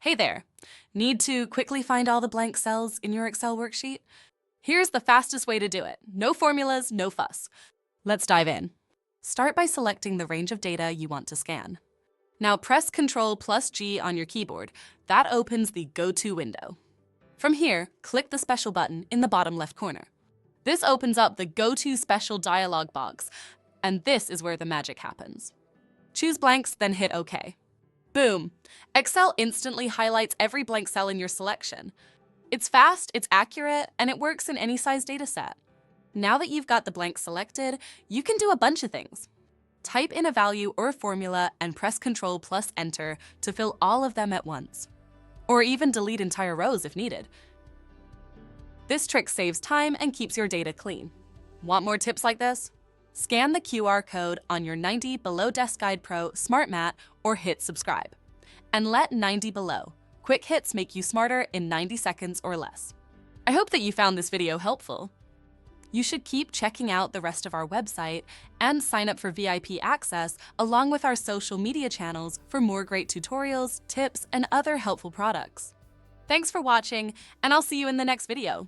Hey there! Need to quickly find all the blank cells in your Excel worksheet? Here's the fastest way to do it. No formulas, no fuss. Let's dive in. Start by selecting the range of data you want to scan. Now press Ctrl+G on your keyboard. That opens the Go To window. From here, click the Special button in the bottom left corner. This opens up the Go To Special dialog box, and this is where the magic happens. Choose blanks, then hit OK. Boom! Excel instantly highlights every blank cell in your selection. It's fast, it's accurate, and it works in any size dataset. Now that you've got the blanks selected, you can do a bunch of things. Type in a value or a formula and press Ctrl+Enter to fill all of them at once. Or even delete entire rows if needed. This trick saves time and keeps your data clean. Want more tips like this? Scan the QR code on your 90 Below Desk Guide Pro Smart Mat or hit subscribe. And let 90 Below. Quick hits make you smarter in 90 seconds or less. I hope that you found this video helpful. You should keep checking out the rest of our website and sign up for VIP access along with our social media channels for more great tutorials, tips, and other helpful products. Thanks for watching, and I'll see you in the next video.